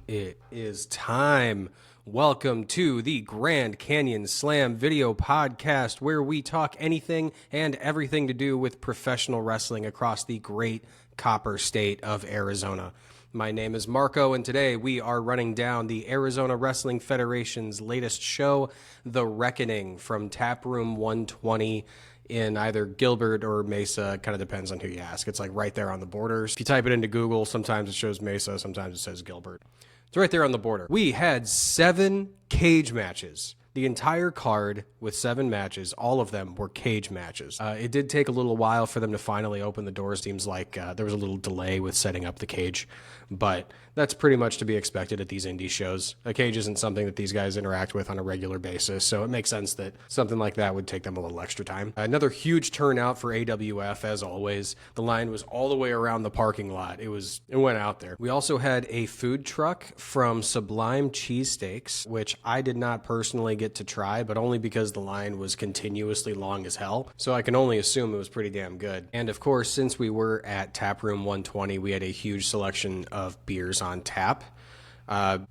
It is time. Welcome to the Grand Canyon Slam video podcast, where we talk anything and everything to do with professional wrestling across the great Copper State of Arizona. My name is Marco, and today we are running down the Arizona Wrestling Federation's latest show, The Reckoning, from Taproom 120 in either Gilbert or Mesa. Kind of depends on who you ask. It's like right there on the borders. If you type it into Google, sometimes it shows Mesa, sometimes it says Gilbert. It's right there on the border. We had 7 cage matches. The entire card with 7 matches, all of them were cage matches. It did take a little while for them to finally open the doors. Seems like there was a little delay with setting up the cage, but that's pretty much to be expected at these indie shows. A cage isn't something that these guys interact with on a regular basis, so it makes sense that something like that would take them a little extra time. Another huge turnout for AWF, as always. The line was all the way around the parking lot. It went out there. We also had a food truck from Sublime Cheesesteaks, which I did not personally get to try, but only because the line was continuously long as hell. So I can only assume it was pretty damn good. And of course, since we were at Taproom 120, we had a huge selection of beers on tap.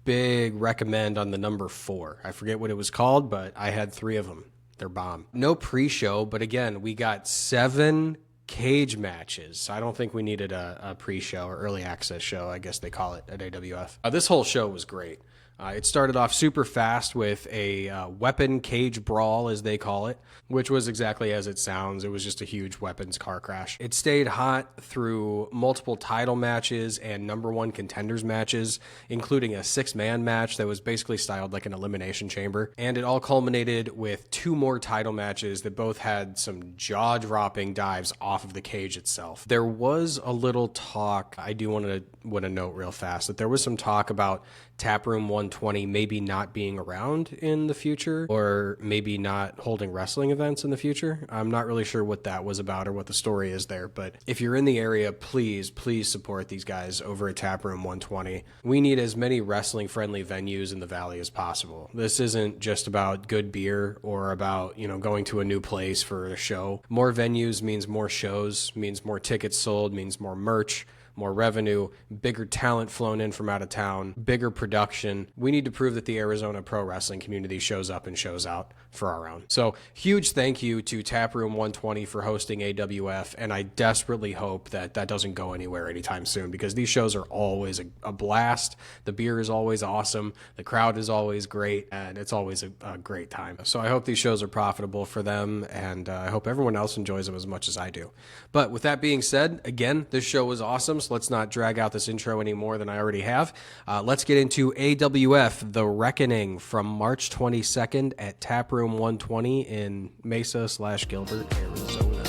Big recommend on the number 4. I forget what it was called, but I had 3 of them. They're bomb. No pre-show, but again, we got 7 cage matches. I don't think we needed a pre-show or early access show, I guess they call it at AWF. This whole show was great. It started off super fast with a weapon cage brawl, as they call it, which was exactly as it sounds. It was just a huge weapons car crash. It stayed hot through multiple title matches and number 1 contenders matches, including a 6-man match that was basically styled like an elimination chamber. And it all culminated with 2 more title matches that both had some jaw-dropping dives off of the cage itself. There was a little talk, I do want to note real fast, that there was some talk about Taproom 120 maybe not being around in the future, or maybe not holding wrestling events in the future. I'm not really sure what that was about or what the story is there, but if you're in the area, please support these guys over at Taproom 120. We need as many wrestling-friendly venues in the Valley as possible. This isn't just about good beer or about, going to a new place for a show. More venues means more shows, means more tickets sold, means more merch, more revenue, bigger talent flown in from out of town, bigger production. We need to prove that the Arizona pro wrestling community shows up and shows out for our own. So huge thank you to Taproom 120 for hosting AWF, and I desperately hope that that doesn't go anywhere anytime soon, because these shows are always a blast. The beer is always awesome. The crowd is always great, and it's always a great time. So I hope these shows are profitable for them, and I hope everyone else enjoys them as much as I do. But with that being said, again, this show was awesome. So let's not drag out this intro any more than I already have. Let's get into AWF, The Reckoning, from March 22nd at Taproom 120 in Mesa/Gilbert, Arizona.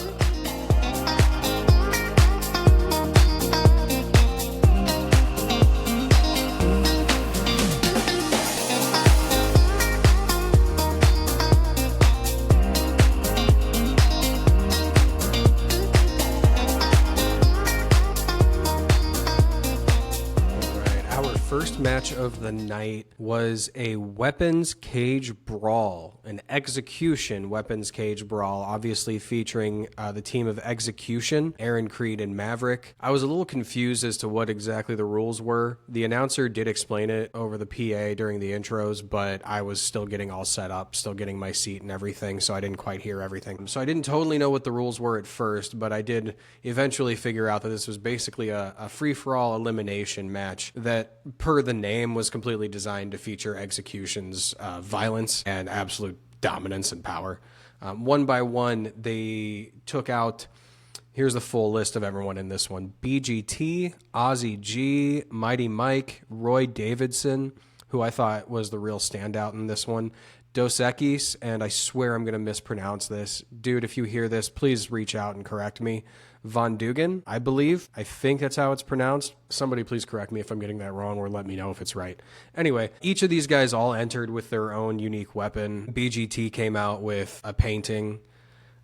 First match of the night was a weapons cage brawl, an execution weapons cage brawl, obviously featuring the team of Execution, Aaron Creed and Maverick. I was a little confused as to what exactly the rules were. The announcer did explain it over the PA during the intros, but I was still getting all set up, still getting my seat and everything, so I didn't quite hear everything. So I didn't totally know what the rules were at first, but I did eventually figure out that this was basically a free-for-all elimination match that, per the name, was completely designed to feature Execution's violence and absolute dominance and power. One by one, they took out, here's the full list of everyone in this one: BGT, Ozzy G, Mighty Mike, Roy Davidson, who I thought was the real standout in this one, Dos Equis, and I swear I'm going to mispronounce this. Dude, if you hear this, please reach out and correct me. Von Dugan, I believe. I think that's how it's pronounced. Somebody please correct me if I'm getting that wrong, or let me know if it's right. Anyway, each of these guys all entered with their own unique weapon. BGT came out with a painting.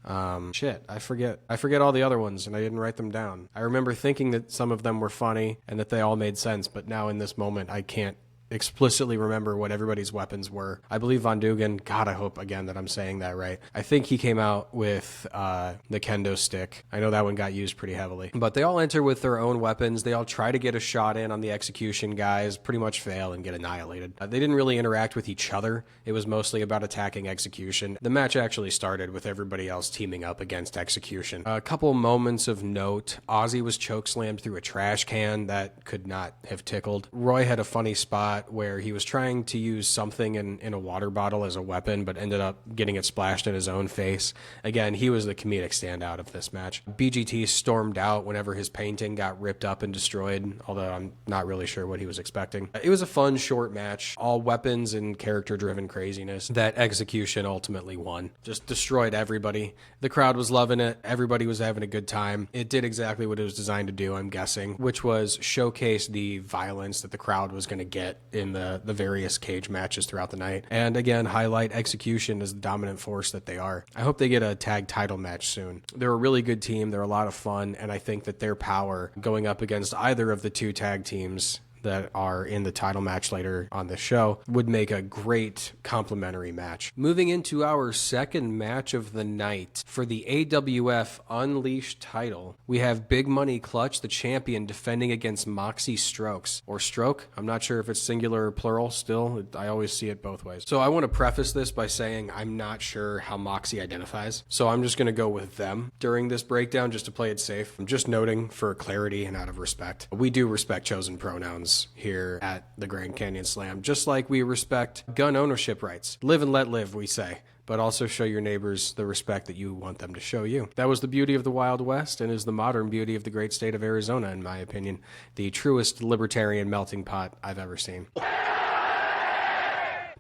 I forget all the other ones, and I didn't write them down. I remember thinking that some of them were funny and that they all made sense, but now in this moment I can't explicitly remember what everybody's weapons were. I believe Von Dugan, God, I hope again that I'm saying that right. I think he came out with the kendo stick. I know that one got used pretty heavily. But they all enter with their own weapons. They all try to get a shot in on the execution guys, pretty much fail and get annihilated. They didn't really interact with each other. It was mostly about attacking execution. The match actually started with everybody else teaming up against execution. A couple moments of note. Ozzy was chokeslammed through a trash can that could not have tickled. Roy had a funny spot where he was trying to use something in a water bottle as a weapon, but ended up getting it splashed in his own face. Again, he was the comedic standout of this match. BGT stormed out whenever his painting got ripped up and destroyed, although I'm not really sure what he was expecting. It was a fun, short match, all weapons and character-driven craziness. That execution ultimately won. Just destroyed everybody. The crowd was loving it. Everybody was having a good time. It did exactly what it was designed to do, I'm guessing, which was showcase the violence that the crowd was going to get in the various cage matches throughout the night. And again, highlight execution as the dominant force that they are. I hope they get a tag title match soon. They're a really good team. They're a lot of fun. And I think that their power going up against either of the two tag teams that are in the title match later on the show would make a great complementary match. Moving into our second match of the night for the AWF Unleashed title, we have Big Money Clutch, the champion, defending against Moxie Strokes, or Stroke. I'm not sure if it's singular or plural still. I always see it both ways. So I want to preface this by saying I'm not sure how Moxie identifies, so I'm just going to go with them during this breakdown just to play it safe. I'm just noting for clarity and out of respect. We do respect chosen pronouns here at the Grand Canyon Slam, just like we respect gun ownership rights. Live and let live, we say, but also show your neighbors the respect that you want them to show you. That was the beauty of the Wild West and is the modern beauty of the great state of Arizona, in my opinion. The truest libertarian melting pot I've ever seen.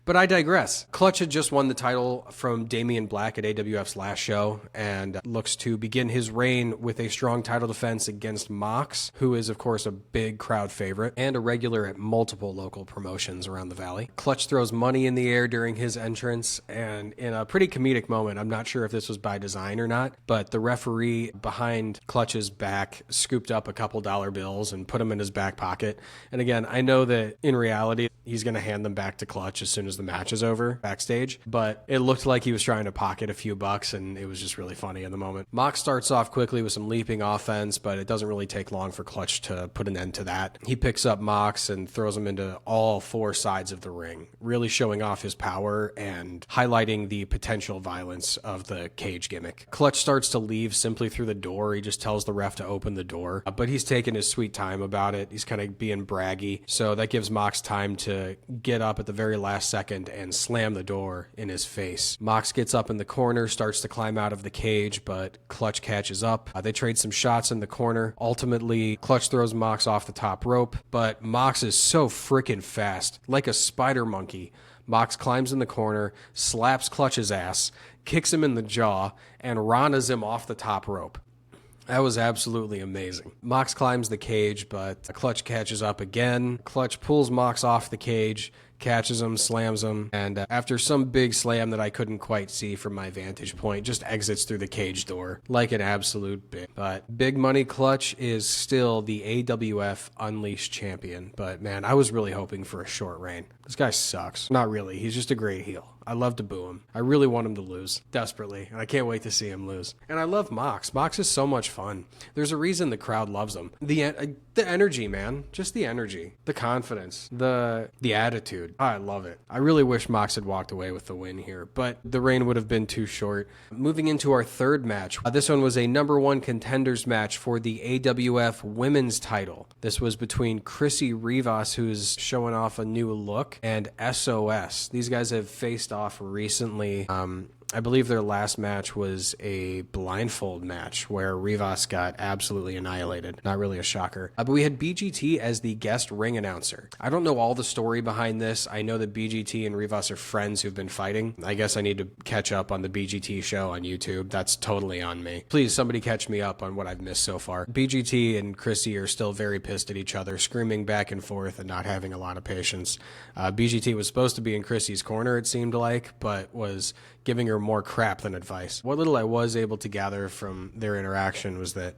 But I digress. Clutch had just won the title from Damian Black at AWF's last show and looks to begin his reign with a strong title defense against Mox, who is, of course, a big crowd favorite and a regular at multiple local promotions around the valley. Clutch throws money in the air during his entrance, and in a pretty comedic moment, I'm not sure if this was by design or not, but the referee behind Clutch's back scooped up a couple dollar bills and put them in his back pocket. And again, I know that in reality, he's going to hand them back to Clutch as soon as the match is over backstage, but it looked like he was trying to pocket a few bucks, and it was just really funny in the moment. Mox starts off quickly with some leaping offense, but it doesn't really take long for Clutch to put an end to that. He picks up Mox and throws him into all four sides of the ring, really showing off his power and highlighting the potential violence of the cage gimmick. Clutch starts to leave simply through the door. He just tells the ref to open the door, but he's taking his sweet time about it. He's kind of being braggy, so that gives Mox time to get up at the very last second and slam the door in his face. Mox gets up in the corner, starts to climb out of the cage, but Clutch catches up. They trade some shots in the corner. Ultimately, Clutch throws Mox off the top rope, but Mox is so freaking fast, like a spider monkey. Mox climbs in the corner, slaps Clutch's ass, kicks him in the jaw, and Ranas him off the top rope. That was absolutely amazing. Mox climbs the cage, but Clutch catches up again. Clutch pulls Mox off the cage, catches him, slams him, and after some big slam that I couldn't quite see from my vantage point, just exits through the cage door like an absolute bitch. But Big Money Clutch is still the AWF Unleashed champion, but man, I was really hoping for a short reign. This guy sucks. Not really. He's just a great heel. I love to boo him. I really want him to lose, desperately, and I can't wait to see him lose. And I love Mox. Mox is so much fun. There's a reason the crowd loves him. The energy, man. Just the energy. The confidence. The attitude. I love it. I really wish Mox had walked away with the win here, but the reign would have been too short. Moving into our third match. This one was a number one contenders match for the AWF women's title. This was between Chrissy Rivas, who's showing off a new look, and SOS. These guys have faced off recently. I believe their last match was a blindfold match where Rivas got absolutely annihilated. Not really a shocker. But we had BGT as the guest ring announcer. I don't know all the story behind this. I know that BGT and Rivas are friends who've been fighting. I guess I need to catch up on the BGT show on YouTube. That's totally on me. Please, somebody catch me up on what I've missed so far. BGT and Chrissy are still very pissed at each other, screaming back and forth and not having a lot of patience. BGT was supposed to be in Chrissy's corner, it seemed like, but was giving her more crap than advice. What little I was able to gather from their interaction was that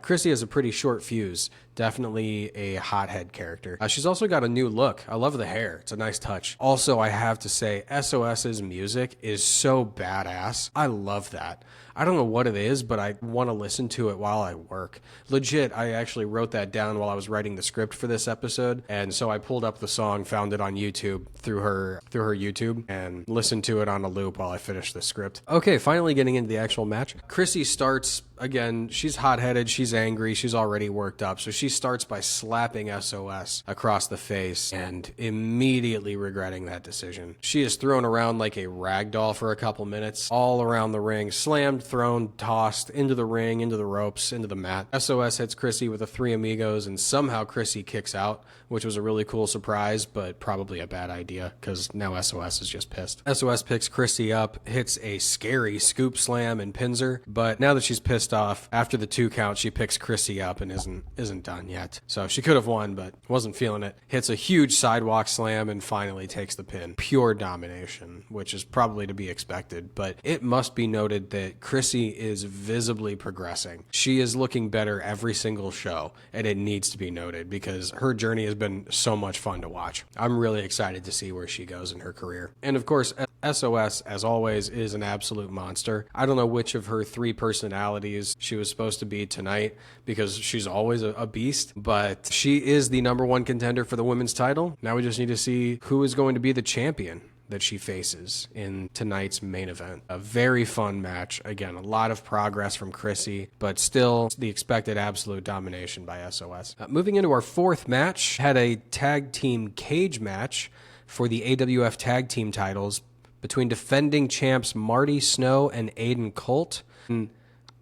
Chrissy has a pretty short fuse. Definitely a hothead character. She's also got a new look. I love the hair. It's a nice touch. Also, I have to say, SOS's music is so badass. I love that. I don't know what it is, but I want to listen to it while I work. Legit, I actually wrote that down while I was writing the script for this episode, and so I pulled up the song, found it on YouTube through her YouTube, and listened to it on a loop while I finished the script. Okay, finally getting into the actual match. Chrissy starts, again, she's hot-headed, she's angry, she's already worked up, so she starts by slapping SOS across the face and immediately regretting that decision. She is thrown around like a rag doll for a couple minutes, all around the ring, slammed, thrown, tossed into the ring, into the ropes, into the mat. SOS hits Chrissy with a Three Amigos, and somehow Chrissy kicks out, which was a really cool surprise, but probably a bad idea because now SOS is just pissed. SOS picks Chrissy up, hits a scary scoop slam and pins her, but now that she's pissed off, after the 2 count, she picks Chrissy up and isn't done yet. So she could have won, but wasn't feeling it. Hits a huge sidewalk slam and finally takes the pin. Pure domination, which is probably to be expected, but it must be noted that Chrissy is visibly progressing. She is looking better every single show, and it needs to be noted because her journey has been so much fun to watch. I'm really excited to see where she goes in her career. And of course, SOS, as always, is an absolute monster. I don't know which of her 3 personalities she was supposed to be tonight because she's always a beast, but she is the #1 contender for the women's title. Now we just need to see who is going to be the champion that she faces in tonight's main event. A very fun match. Again, a lot of progress from Chrissy, but still the expected absolute domination by SOS. Moving into our 4th match, had a tag team cage match for the AWF tag team titles between defending champs Marty Snow and Aiden Colt. And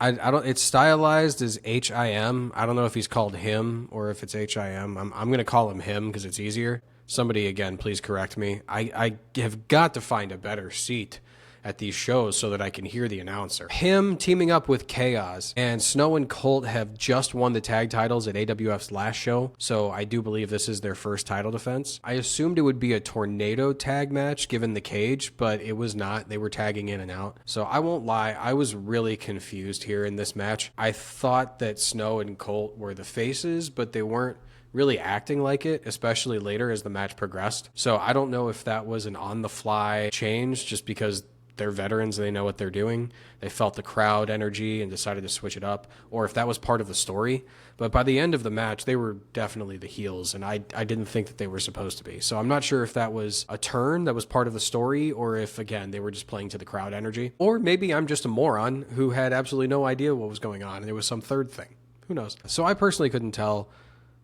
I don't. It's stylized as HIM. I don't know if he's called him or if it's HIM. I'm going to call him him because it's easier. Somebody, again, please correct me. I have got to find a better seat at these shows so that I can hear the announcer. Him teaming up with Chaos, and Snow and Colt have just won the tag titles at AWF's last show, so I do believe this is their first title defense. I assumed it would be a tornado tag match given the cage, but it was not. They were tagging in and out. So I won't lie, I was really confused here in this match. I thought that Snow and Colt were the faces, but they weren't really acting like it, especially later as the match progressed. So I don't know if that was an on-the-fly change just because they're veterans, they know what they're doing. They felt the crowd energy and decided to switch it up, or if that was part of the story. But by the end of the match, they were definitely the heels, and I didn't think that they were supposed to be. So I'm not sure if that was a turn that was part of the story, or if, again, they were just playing to the crowd energy. Or maybe I'm just a moron who had absolutely no idea what was going on, and there was some third thing. Who knows? So I personally couldn't tell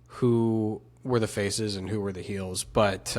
who were the faces and who were the heels, but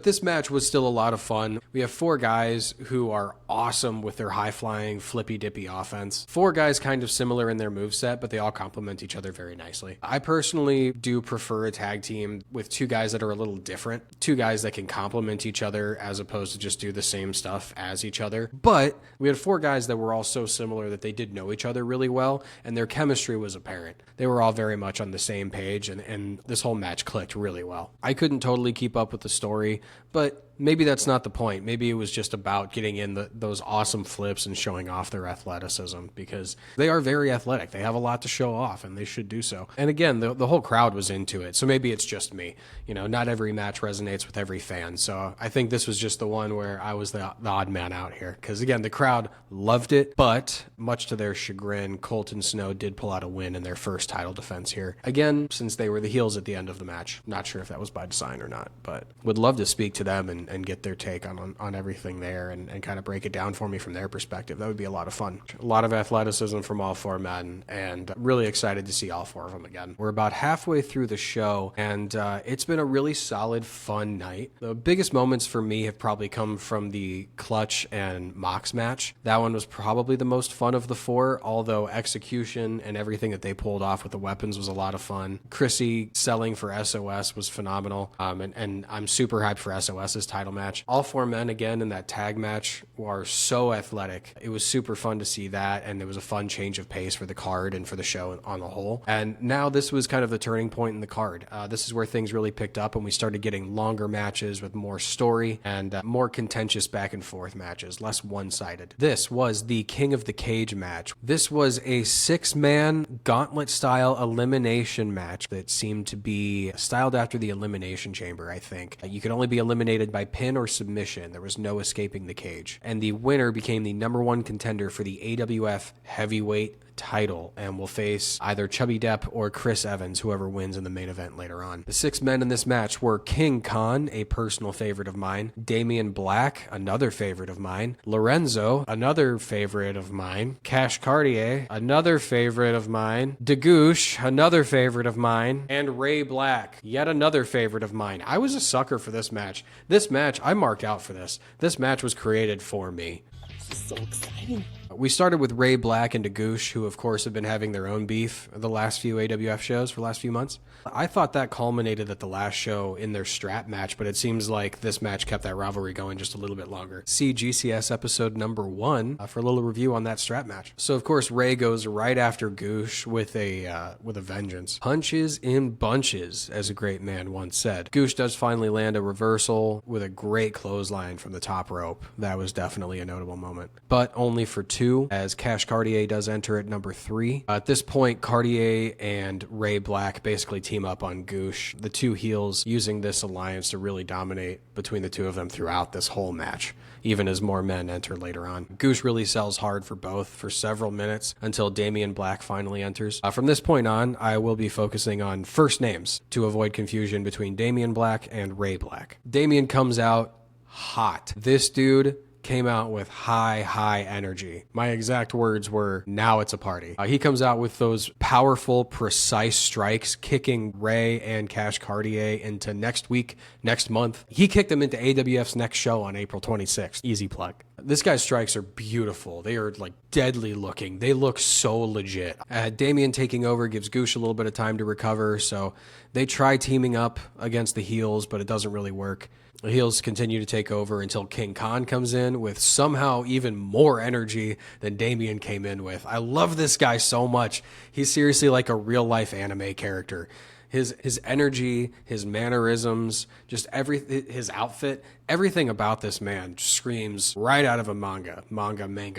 this match was still a lot of fun. We have 4 guys who are awesome with their high-flying, flippy-dippy offense. 4 guys kind of similar in their moveset, but they all complement each other very nicely. I personally do prefer a tag team with 2 guys that are a little different, 2 guys that can complement each other as opposed to just do the same stuff as each other. But we had 4 guys that were all so similar that they did know each other really well, and their chemistry was apparent. They were all very much on the same page, and this whole match clicked really well. I couldn't totally keep up with the story, but maybe that's not the point. Maybe it was just about getting in those awesome flips and showing off their athleticism, because they are very athletic. They have a lot to show off, and they should do so. And again, the whole crowd was into it, so maybe it's just me. You know, not every match resonates with every fan, so I think this was just the one where I was the odd man out here, because again, the crowd loved it, but much to their chagrin, Colt and Snow did pull out a win in their first title defense here. Again, since they were the heels at the end of the match. Not sure if that was by design or not, but would love to speak to them and get their take on everything there and kind of break it down for me from their perspective. That would be a lot of fun. A lot of athleticism from all 4 men, and really excited to see all 4 of them again. We're about halfway through the show, and it's been a really solid, fun night. The biggest moments for me have probably come from the Clutch and Mox match. That one was probably the most fun of the 4, although execution and everything that they pulled off with the weapons was a lot of fun. Chrissy selling for SOS was phenomenal, and I'm super hyped for SOS's title match. All four men again in that tag match were so athletic. It was super fun to see that, and it was a fun change of pace for the card and for the show on the whole. And now this was kind of the turning point in the card. This is where things really picked up, and we started getting longer matches with more story and more contentious back and forth matches, less one-sided. This was the King of the Cage match. This was a 6-man gauntlet-style elimination match that seemed to be styled after the Elimination Chamber, I think. You could only be eliminated by pin or submission. There was no escaping the cage. And the winner became the #1 contender for the AWF heavyweight title and will face either Chubby Depp or Chris Evans, whoever wins in the main event later on. The 6 men in this match were King Khan, a personal favorite of mine, Damian Black, another favorite of mine, Lorenzo, another favorite of mine, Cash Cartier, another favorite of mine, Dagoosh, another favorite of mine, and Ray Black, yet another favorite of mine. I was a sucker for this match. This match, I marked out for this. This match was created for me. This is so exciting. We started with Ray Black and Dagoosh, who of course have been having their own beef the last few AWF shows for the last few months. I thought that culminated at the last show in their strap match, but it seems like this match kept that rivalry going just a little bit longer. See GCS episode number 1 for a little review on that strap match. So of course Ray goes right after Goosh with a vengeance. Punches in bunches, as a great man once said. Goosh does finally land a reversal with a great clothesline from the top rope. That was definitely a notable moment, but only for 2, as Cash Cartier does enter at number 3. At this point, Cartier and Ray Black basically team up on Goosh, the 2 heels using this alliance to really dominate between the 2 of them throughout this whole match, even as more men enter later on. Goosh really sells hard for both for several minutes until Damian Black finally enters. From this point on, I will be focusing on first names to avoid confusion between Damian Black and Ray Black. Damian comes out hot. This dude came out with high energy. My exact words were, now it's a party. He comes out with those powerful, precise strikes, kicking Ray and Cash Cartier into next week, next month. He kicked them into AWF's next show on April 26th. Easy plug. This guy's strikes are beautiful. They are like deadly looking. They look so legit. Damian taking over gives Goosh a little bit of time to recover, so they try teaming up against the heels, but it doesn't really work. The heels continue to take over until King Khan comes in with somehow even more energy than Damian came in with. I love this guy so much. He's seriously like a real-life anime character. His energy, his mannerisms, just his outfit, everything about this man screams right out of a manga,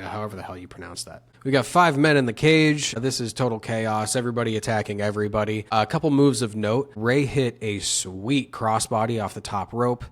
however the hell you pronounce that. We got 5 men in the cage. This is total chaos. Everybody attacking everybody. A couple moves of note. Ray hit a sweet crossbody off the top rope.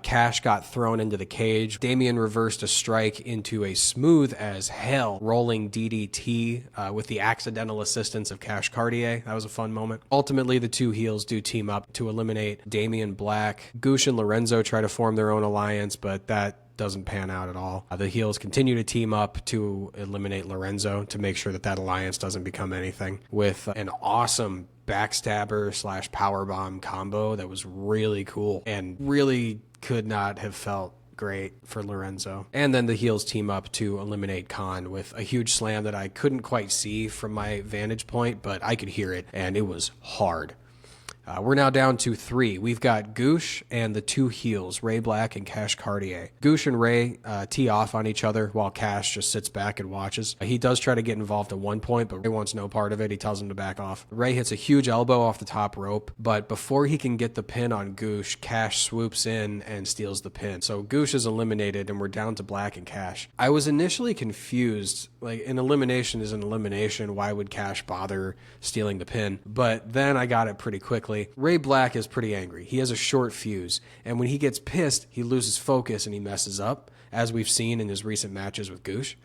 Cash got thrown into the cage. Damian reversed a strike into a smooth as hell rolling DDT with the accidental assistance of Cash Cartier. That was a fun moment. Ultimately, the 2 heels do team up to eliminate Damian Black. Goosh and Lorenzo try to form their own alliance, but that doesn't pan out at all. The heels continue to team up to eliminate Lorenzo to make sure that alliance doesn't become anything, with an awesome backstabber / powerbomb combo that was really cool and really could not have felt great for Lorenzo. And then the heels team up to eliminate Khan with a huge slam that I couldn't quite see from my vantage point, but I could hear it, and it was hard. We're now down to 3. We've got Goosh and the 2 heels, Ray Black and Cash Cartier. Goosh and Ray tee off on each other while Cash just sits back and watches. He does try to get involved at one point, but Ray wants no part of it. He tells him to back off. Ray hits a huge elbow off the top rope, but before he can get the pin on Goosh, Cash swoops in and steals the pin. So Goosh is eliminated, and we're down to Black and Cash. I was initially confused. Like, an elimination is an elimination. Why would Cash bother stealing the pin? But then I got it pretty quickly. Ray Black is pretty angry. He has a short fuse, and when he gets pissed, he loses focus and he messes up, as we've seen in his recent matches with Goosh.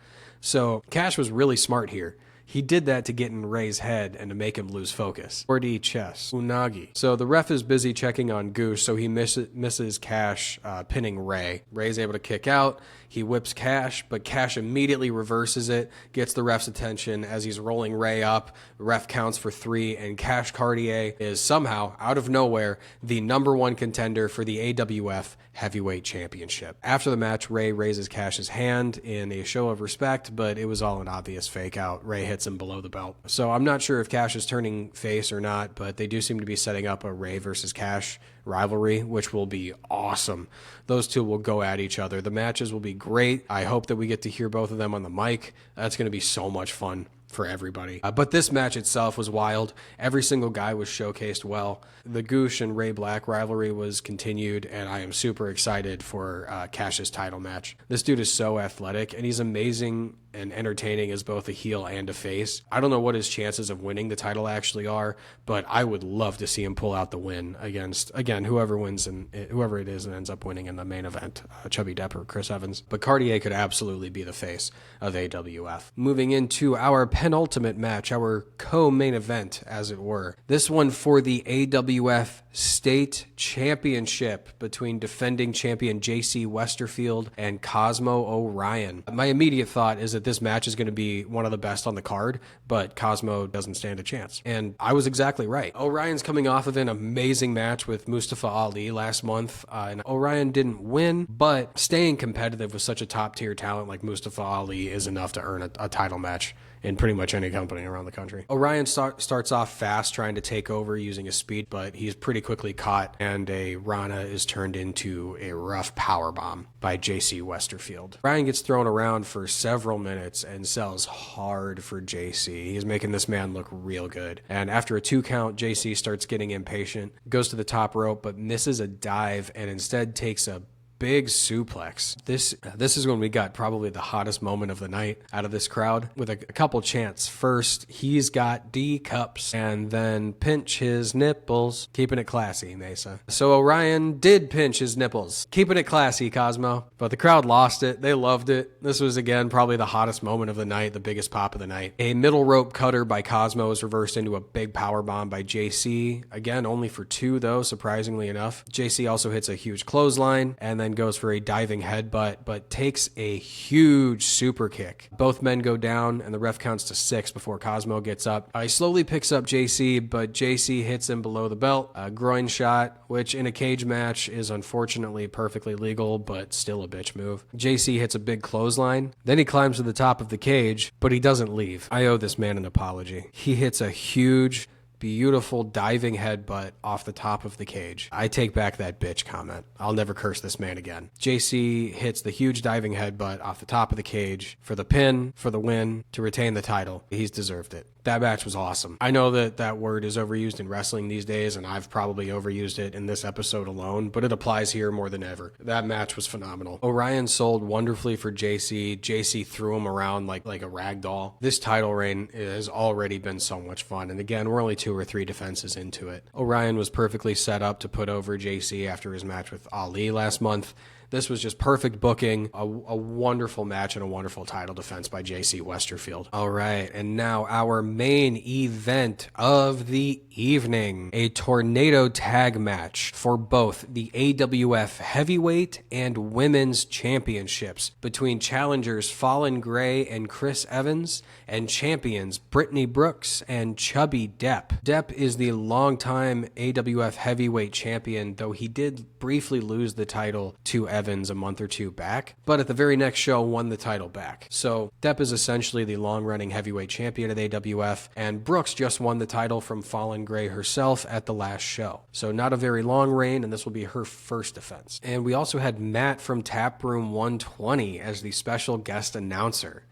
So Cash was really smart here. He did that to get in Ray's head and to make him lose focus. 4D chess. Unagi. So the ref is busy checking on Goosh, so he misses Cash pinning Ray. Ray's able to kick out. He whips Cash, but Cash immediately reverses it, gets the ref's attention as he's rolling Ray up. The ref counts for 3, and Cash Cartier is somehow, out of nowhere, the #1 contender for the AWF Heavyweight Championship. After the match, Ray raises Cash's hand in a show of respect, but it was all an obvious fake out. Ray hit hits him below the belt. So I'm not sure if Cash is turning face or not, but they do seem to be setting up a Ray versus Cash rivalry, which will be awesome. Those two will go at each other. The matches will be great. I hope that we get to hear both of them on the mic. That's going to be so much fun for everybody. But this match itself was wild. Every single guy was showcased well. The Goosh and Ray Black rivalry was continued, and I am super excited for Cash's title match. This dude is so athletic, and he's amazing and entertaining as both a heel and a face. I don't know what his chances of winning the title actually are, but I would love to see him pull out the win against, again, whoever wins and whoever it is that ends up winning in the main event, Chubby Depp or Chris Evans. But Cartier could absolutely be the face of AWF. Moving into our penultimate match, our co-main event, as it were. This one for the AWF State Championship between defending champion JC Westerfield and Cosmo Orion. My immediate thought is that this match is going to be one of the best on the card, but Cosmo doesn't stand a chance. And I was exactly right. Orion's coming off of an amazing match with Mustafa Ali last month, and Orion didn't win, but staying competitive with such a top-tier talent like Mustafa Ali is enough to earn a title match in pretty much any company around the country. Orion starts off fast trying to take over using his speed, but he's pretty quickly caught, and a Rana is turned into a rough powerbomb by JC Westerfield. Orion gets thrown around for several minutes and sells hard for JC. He's making this man look real good. And after a 2 count, JC starts getting impatient, goes to the top rope, but misses a dive and instead takes a big suplex. This is when we got probably the hottest moment of the night out of this crowd with a couple chants. First, he's got D cups, and then pinch his nipples. Keeping it classy, Mesa. So Orion did pinch his nipples. Keeping it classy, Cosmo. But the crowd lost it. They loved it. This was, again, probably the hottest moment of the night, the biggest pop of the night. A middle rope cutter by Cosmo is reversed into a big power bomb by JC. Again, only for 2, though, surprisingly enough. JC also hits a huge clothesline, and then goes for a diving headbutt, but takes a huge super kick. Both men go down, and the ref counts to 6 before Cosmo gets up. He slowly picks up JC, but JC hits him below the belt. A groin shot, which in a cage match is unfortunately perfectly legal, but still a bitch move. JC hits a big clothesline. Then he climbs to the top of the cage, but he doesn't leave. I owe this man an apology. He hits a huge, beautiful diving headbutt off the top of the cage. I take back that bitch comment. I'll never curse this man again. JC hits the huge diving headbutt off the top of the cage for the pin, for the win, to retain the title. He's deserved it. That match was awesome. I know that word is overused in wrestling these days, and I've probably overused it in this episode alone, but it applies here more than ever. That match was phenomenal. Orion sold wonderfully for JC. JC threw him around like a rag doll. This title reign has already been so much fun, and again, we're only 2 or 3 defenses into it. Orion was perfectly set up to put over JC after his match with Ali last month. This was just perfect booking, a wonderful match, and a wonderful title defense by JC Westerfield. All right, and now our main event of the evening, a tornado tag match for both the AWF Heavyweight and Women's Championships between challengers Fallen Gray and Chris Evans and champions Brittany Brooks and Chubby Depp. Depp is the longtime AWF Heavyweight champion, though he did briefly lose the title to Evans a month or 2 back, but at the very next show won the title back. So Depp is essentially the long-running heavyweight champion at AWF, and Brooks just won the title from Fallen Gray herself at the last show. So not a very long reign, and this will be her first defense. And we also had Matt from Taproom 120 as the special guest announcer.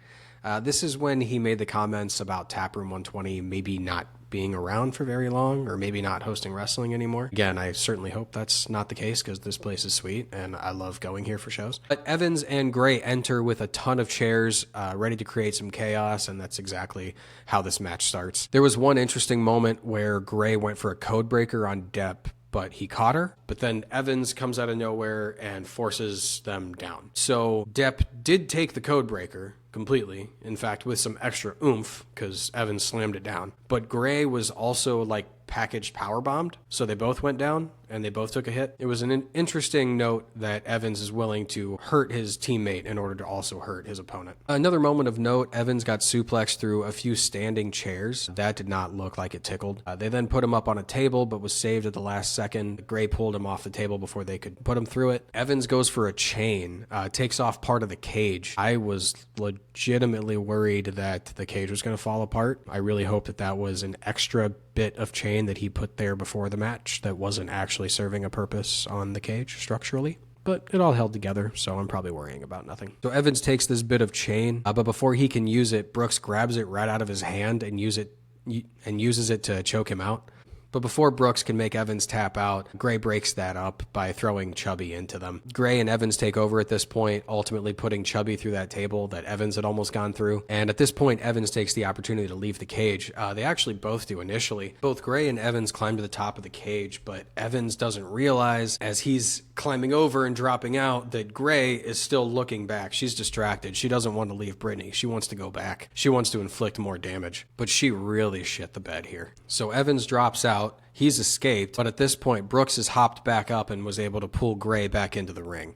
This is when he made the comments about Taproom 120 maybe not being around for very long, or maybe not hosting wrestling anymore. Again, I certainly hope that's not the case, because this place is sweet and I love going here for shows. But Evans and Gray enter with a ton of chairs, ready to create some chaos, and that's exactly how this match starts. There was one interesting moment where Gray went for a code breaker on Depp, but he caught her. But then Evans comes out of nowhere and forces them down. So Depp did take the code breaker completely, in fact, with some extra oomph, because Evans slammed it down. But Gray was also like packaged power bombed. So they both went down and they both took a hit. It was an interesting note that Evans is willing to hurt his teammate in order to also hurt his opponent. Another moment of note, Evans got suplexed through a few standing chairs. That did not look like it tickled. They then put him up on a table, but was saved at the last second. Gray pulled him off the table before they could put him through it. Evans goes for a chain, takes off part of the cage. I was legitimately worried that the cage was going to fall apart. I really hope that that was an extra bit of chain that he put there before the match that wasn't actually serving a purpose on the cage structurally. But it all held together, so I'm probably worrying about nothing. So Evans takes this bit of chain, but before he can use it, Brooks grabs it right out of his hand and uses it to choke him out. But before Brooks can make Evans tap out, Gray breaks that up by throwing Chubby into them. Gray and Evans take over at this point, ultimately putting Chubby through that table that Evans had almost gone through. And at this point, Evans takes the opportunity to leave the cage. They actually both do initially. Both Gray and Evans climb to the top of the cage, but Evans doesn't realize as he's climbing over and dropping out that Gray is still looking back. She's distracted. She doesn't want to leave Brittany. She wants to go back. She wants to inflict more damage. But she really shit the bed here. So Evans drops out. He's escaped, but at this point, Brooks has hopped back up and was able to pull Gray back into the ring.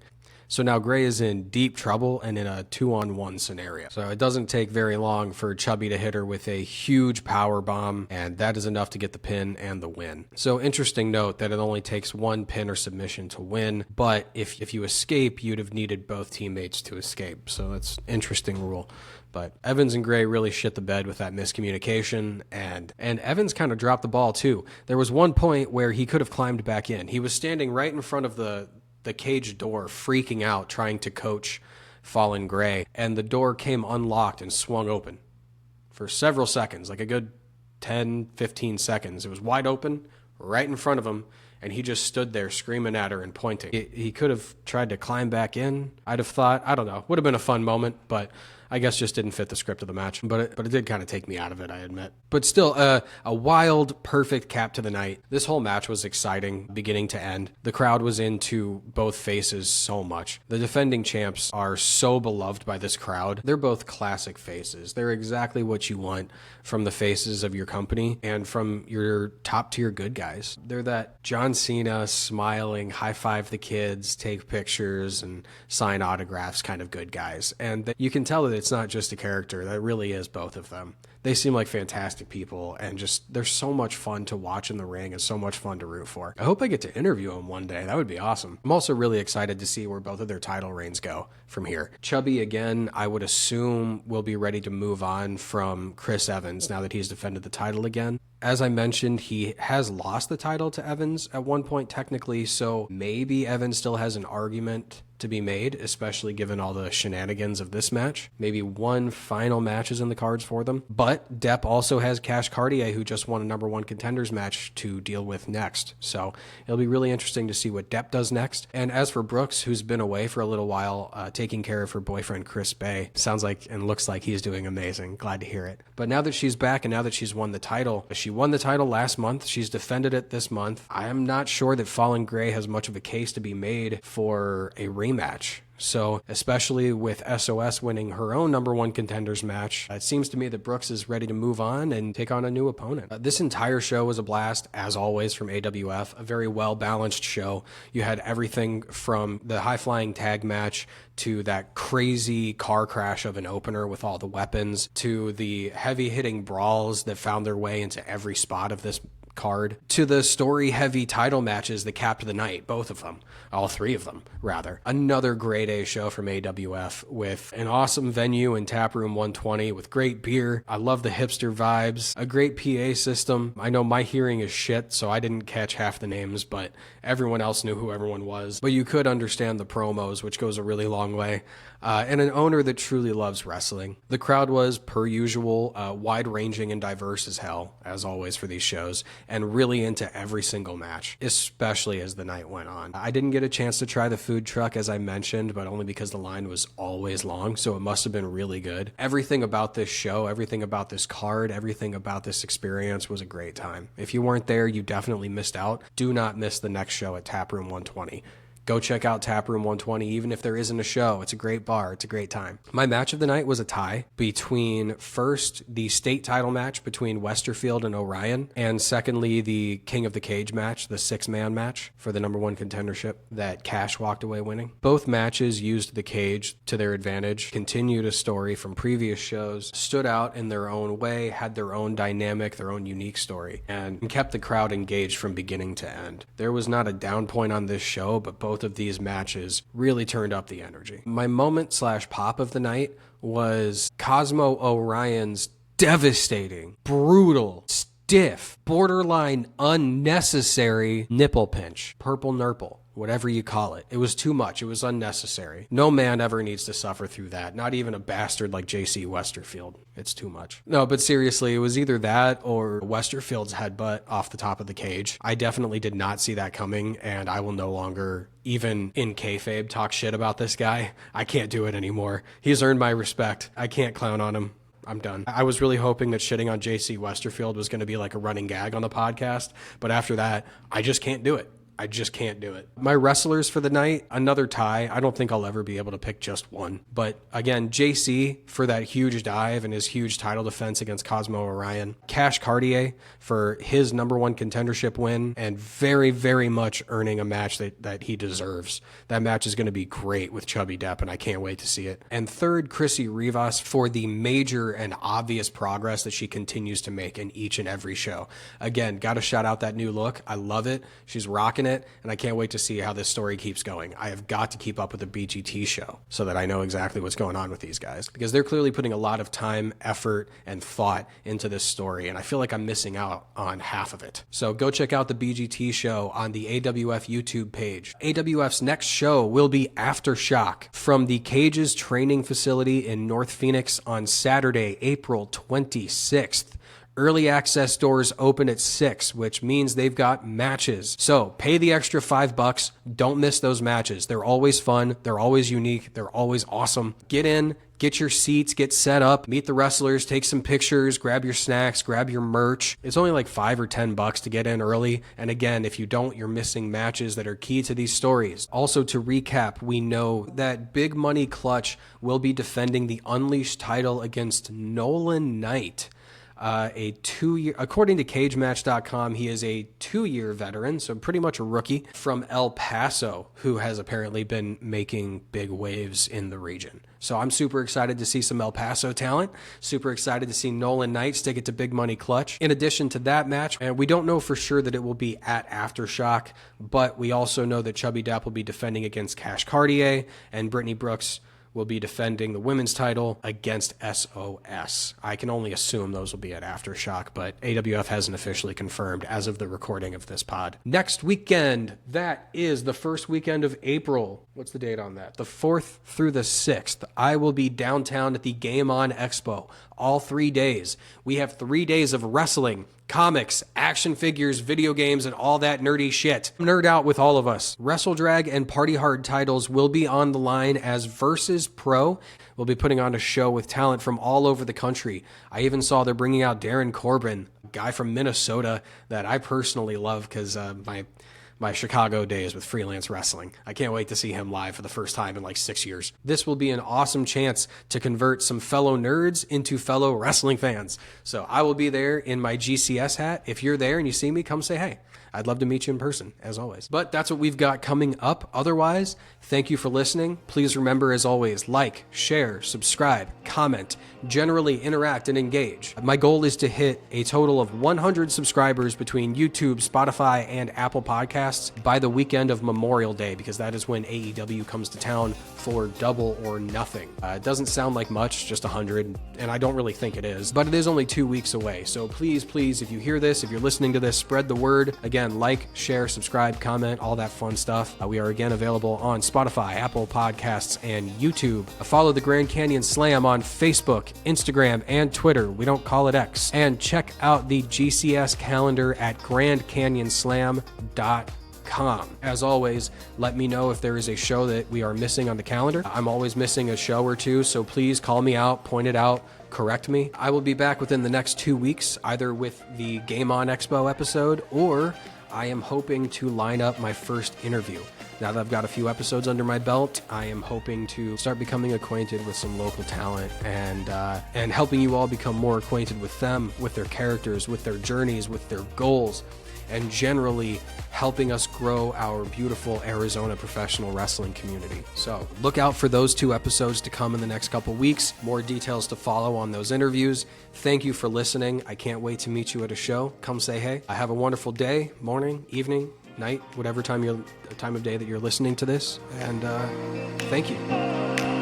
So now Gray is in deep trouble and in a 2-on-1 scenario. So it doesn't take very long for Chubby to hit her with a huge power bomb, and that is enough to get the pin and the win. So interesting note that it only takes one pin or submission to win, but if you escape, you'd have needed both teammates to escape. So that's an interesting rule. But Evans and Gray really shit the bed with that miscommunication, and Evans kind of dropped the ball too. There was one point where he could have climbed back in. He was standing right in front of the cage door, freaking out, trying to coach Fallen Gray, and the door came unlocked and swung open for several seconds, like a good 10, 15 seconds. It was wide open, right in front of him, and he just stood there screaming at her and pointing. He could have tried to climb back in, I'd have thought. I don't know. Would have been a fun moment, but I guess just didn't fit the script of the match. But it did kind of take me out of it, I admit. But still, a wild, perfect cap to the night. This whole match was exciting, beginning to end. The crowd was into both faces so much. The defending champs are so beloved by this crowd. They're both classic faces. They're exactly what you want from the faces of your company and from your top-tier good guys. They're that John Cena smiling, high-five the kids, take pictures, and sign autographs kind of good guys. And you can tell that it's not just a character. That really is both of them. They seem like fantastic people, and just they're so much fun to watch in the ring and so much fun to root for. I hope I get to interview them one day. That would be awesome. I'm also really excited to see where both of their title reigns go from here. Chubby, again, I would assume will be ready to move on from Chris Evans now that he's defended the title again. As I mentioned, he has lost the title to Evans at one point technically, so maybe Evans still has an argument to be made, especially given all the shenanigans of this match. Maybe one final match is in the cards for them. But Depp also has Cash Cartier, who just won a #1 contenders match, to deal with next. So it'll be really interesting to see what Depp does next. And as for Brooks, who's been away for a little while, taking care of her boyfriend, Chris Bay, sounds like and looks like he's doing amazing. Glad to hear it. But now that she's back and now that she's won the title, she won the title last month. She's defended it this month. I am not sure that Fallen Gray has much of a case to be made for a rematch. So, especially with SOS winning her own #1 contenders match, it seems to me that Brooks is ready to move on and take on a new opponent. This entire show was a blast, as always, from AWF. A very well-balanced show. You had everything from the high-flying tag match to that crazy car crash of an opener with all the weapons to the heavy-hitting brawls that found their way into every spot of this card to the story-heavy title matches that capped the night, both of them, all three of them, rather. Another grade A show from AWF with an awesome venue in Taproom 120 with great beer. I love the hipster vibes, a great PA system. I know my hearing is shit, so I didn't catch half the names, but everyone else knew who everyone was. But you could understand the promos, which goes a really long way. And an owner that truly loves wrestling. The crowd was, per usual, wide-ranging and diverse as hell, as always for these shows, and really into every single match, especially as the night went on. I didn't get a chance to try the food truck, as I mentioned, but only because the line was always long, so it must have been really good. Everything about this show, everything about this card, everything about this experience was a great time. If you weren't there, you definitely missed out. Do not miss the next show at Taproom 120. go check out Taproom 120. Even if there isn't a show, it's a great bar. It's a great time. My match of the night was a tie between, first, the state title match between Westerfield and Orion, and secondly, the King of the Cage match, the 6-man match for the #1 contendership that Cash walked away winning. Both matches used the cage to their advantage, continued a story from previous shows, stood out in their own way, had their own dynamic, their own unique story, and kept the crowd engaged from beginning to end. There was not a down point on this show, but both of these matches really turned up the energy. My moment/pop of the night was Cosmo Orion's devastating, brutal, stiff, borderline unnecessary nipple pinch. Purple nurple, whatever you call it. It was too much. It was unnecessary. No man ever needs to suffer through that. Not even a bastard like JC Westerfield. It's too much. No, but seriously, it was either that or Westerfield's headbutt off the top of the cage. I definitely did not see that coming, and I will no longer, even in kayfabe, talk shit about this guy. I can't do it anymore. He's earned my respect. I can't clown on him. I'm done. I was really hoping that shitting on JC Westerfield was going to be like a running gag on the podcast, but after that, I just can't do it. I just can't do it. My wrestlers for the night, another tie. I don't think I'll ever be able to pick just one. But again, JC for that huge dive and his huge title defense against Cosmo Orion. Cash Cartier for his #1 contendership win and very, very much earning a match that he deserves. That match is going to be great with Chubby Depp, and I can't wait to see it. And third, Chrissy Rivas for the major and obvious progress that she continues to make in each and every show. Again, got to shout out that new look. I love it. She's rocking it, and I can't wait to see how this story keeps going. I have got to keep up with the BGT show so that I know exactly what's going on with these guys, because they're clearly putting a lot of time, effort, and thought into this story, and I feel like I'm missing out on half of it. So go check out the BGT show on the AWF YouTube page. AWF's next show will be Aftershock from the Cages training facility in North Phoenix on Saturday, April 26th. Early access doors open at 6, which means they've got matches. So pay the extra $5. Don't miss those matches. They're always fun. They're always unique. They're always awesome. Get in, get your seats, get set up, meet the wrestlers, take some pictures, grab your snacks, grab your merch. It's only like $5 or $10 to get in early. And again, if you don't, you're missing matches that are key to these stories. Also, to recap, we know that Big Money Clutch will be defending the Unleashed title against Nolan Knight. A 2-year, according to cagematch.com, he is a 2-year veteran, so pretty much a rookie from El Paso, who has apparently been making big waves in the region. So I'm super excited to see some El Paso talent, super excited to see Nolan Knight stick it to Big Money Clutch. In addition to that match, and we don't know for sure that it will be at Aftershock, but we also know that Chubby Depp will be defending against Cash Cartier, and Brittany Brooks will be defending the women's title against SOS. I can only assume those will be at Aftershock, but AWF hasn't officially confirmed as of the recording of this pod. Next weekend, that is the first weekend of April. What's the date on that? The 4th through the 6th. I will be downtown at the Game On Expo all 3 days. We have 3 days of wrestling, comics, action figures, video games, and all that nerdy shit. Nerd out with all of us. Wrestle Drag and Party Hard titles will be on the line as Versus Pro. We'll be putting on a show with talent from all over the country. I even saw they're bringing out Darren Corbin, a guy from Minnesota that I personally love because my Chicago days with freelance wrestling. I can't wait to see him live for the first time in like 6 years. This will be an awesome chance to convert some fellow nerds into fellow wrestling fans. So I will be there in my GCS hat. If you're there and you see me, come say hey. I'd love to meet you in person, as always. But that's what we've got coming up. Otherwise, thank you for listening. Please remember, as always, like, share, subscribe, comment, generally interact and engage. My goal is to hit a total of 100 subscribers between YouTube, Spotify, and Apple Podcasts by the weekend of Memorial Day, because that is when AEW comes to town for Double or Nothing. It doesn't sound like much, just 100, and I don't really think it is, but it is only 2 weeks away. So please, if you hear this, if you're listening to this, spread the word. Again, like, share, subscribe, comment, all that fun stuff. We are again available on Spotify, Apple Podcasts, and YouTube. Follow the Grand Canyon Slam on Facebook, Instagram, and Twitter. We don't call it X. And check out the GCS calendar at grandcanyonslam.com. As always, let me know if there is a show that we are missing on the calendar. I'm always missing a show or two, so please call me out, point it out, correct me. I will be back within the next 2 weeks, either with the Game On Expo episode or I am hoping to line up my first interview. Now that I've got a few episodes under my belt, I am hoping to start becoming acquainted with some local talent and helping you all become more acquainted with them, with their characters, with their journeys, with their goals, and generally helping us grow our beautiful Arizona professional wrestling community. So look out for those 2 episodes to come in the next couple weeks. More details to follow on those interviews. Thank you for listening. I can't wait to meet you at a show. Come say hey. Have a wonderful day, morning, evening, night, whatever time of day that you're listening to this. And thank you.